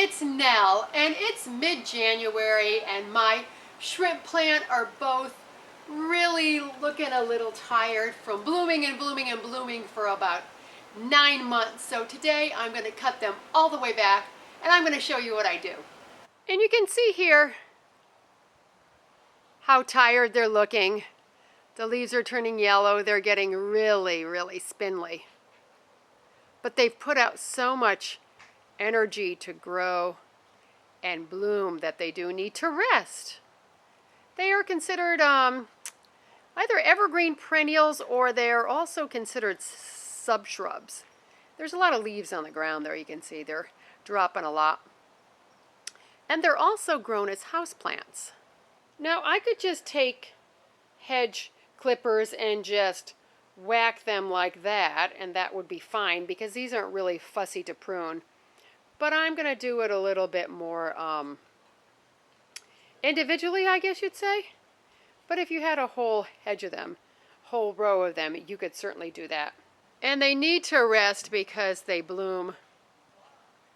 it's Nell, and it's mid-January, and my shrimp plant are both really looking a little tired from blooming and blooming and blooming for about 9 months. So today I'm going to cut them all the way back, and I'm going to show you what I do. And you can see here how tired they're looking. The leaves are turning yellow. They're getting really, really spindly. But they've put out so much energy to grow and bloom that they do need to rest. They are considered either evergreen perennials, or they're also considered subshrubs. There's a lot of leaves on the ground there. You can see they're dropping a lot. And they're also grown as houseplants. Now I could just take hedge clippers and just whack them like that, and that would be fine because these aren't really fussy to prune. But I'm going to do it a little bit more individually, I guess you'd say. But if you had a whole hedge of them, whole row of them, you could certainly do that. And they need to rest because they bloom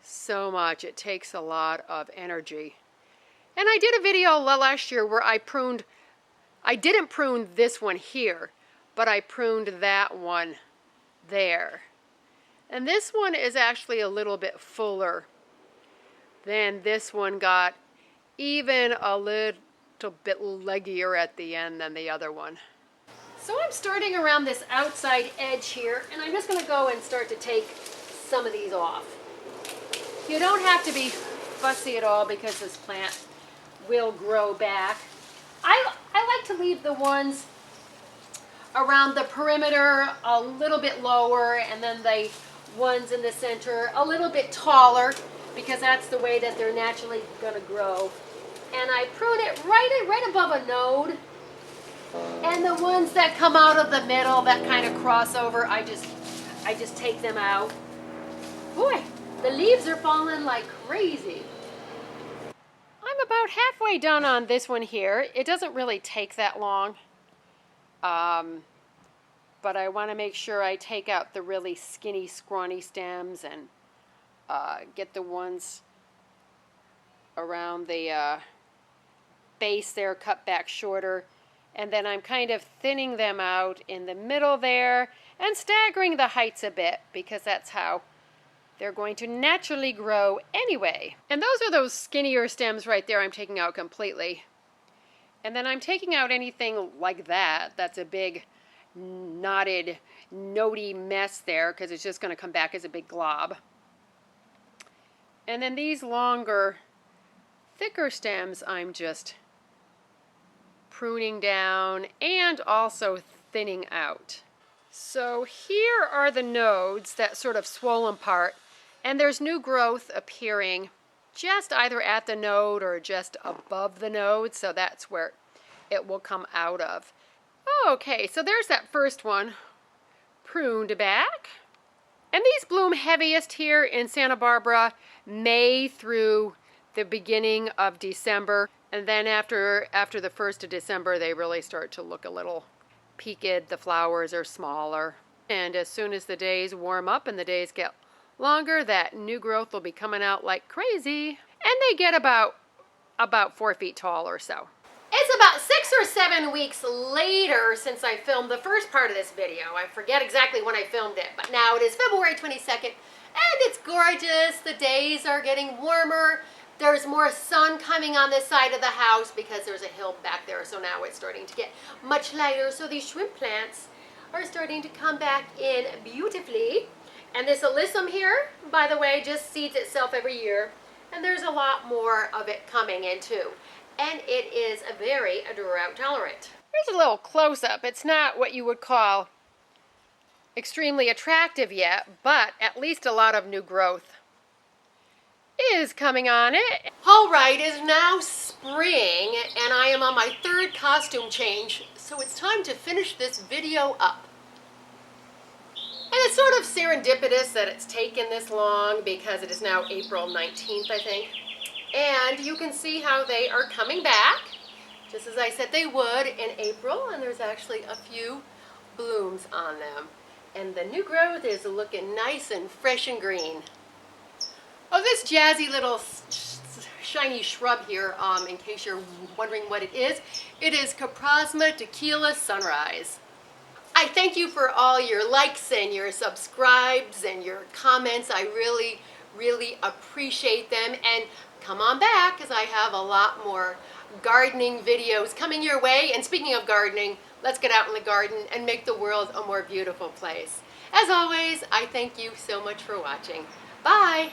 so much. It takes a lot of energy. And I did a video last year where I didn't prune this one here, but I pruned that one there. And this one is actually a little bit fuller than this one got, even a little bit leggier at the end than the other one. So I'm starting around this outside edge here, and I'm just going to go and start to take some of these off. You don't have to be fussy at all because this plant will grow back. I like to leave the ones around the perimeter a little bit lower, and then the ones in the center a little bit taller, because that's the way that they're naturally going to grow. And I prune it right above a node. And the ones that come out of the middle, that kind of crossover, I just take them out. Boy, the leaves are falling like crazy. I'm about halfway done on this one here. It doesn't really take that long. But I want to make sure I take out the really skinny, scrawny stems and get the ones around the base there cut back shorter. And then I'm kind of thinning them out in the middle there and staggering the heights a bit, because that's how they're going to naturally grow anyway. And those skinnier stems right there I'm taking out completely. And then I'm taking out anything like that that's a big knotted, nodey mess there, because it's just going to come back as a big glob. And then these longer, thicker stems I'm just pruning down and also thinning out. So here are the nodes, that sort of swollen part, and there's new growth appearing just either at the node or just above the node, so that's where it will come out of. Okay, so there's that first one pruned back. And these bloom heaviest here in Santa Barbara, May through the beginning of December. And then after the 1st of December, they really start to look a little peaked. The flowers are smaller. And as soon as the days warm up and the days get longer, that new growth will be coming out like crazy. And they get about 4 feet tall or so. It's about 6 or 7 weeks later since I filmed the first part of this video. I forget exactly when I filmed it, but now it is February 22nd, and it's gorgeous. The days are getting warmer. There's more sun coming on this side of the house because there's a hill back there, so now it's starting to get much lighter. So these shrimp plants are starting to come back in beautifully. And this alyssum here, by the way, just seeds itself every year, and there's a lot more of it coming in too. And it is very drought tolerant. Here's a little close-up. It's not what you would call extremely attractive yet, but at least a lot of new growth is coming on it. All right, it's now spring, and I am on my 3rd costume change, so it's time to finish this video up. And it's sort of serendipitous that it's taken this long, because it is now April 19th, I think. And you can see how they are coming back, just as I said they would in April, and there's actually a few blooms on them. And the new growth is looking nice and fresh and green. Oh, this jazzy little shiny shrub here, in case you're wondering what it is Caprasma Tequila Sunrise. I thank you for all your likes and your subscribes and your comments. I really, really appreciate them. And come on back, because I have a lot more gardening videos coming your way. And speaking of gardening, let's get out in the garden and make the world a more beautiful place. As always, I thank you so much for watching. Bye.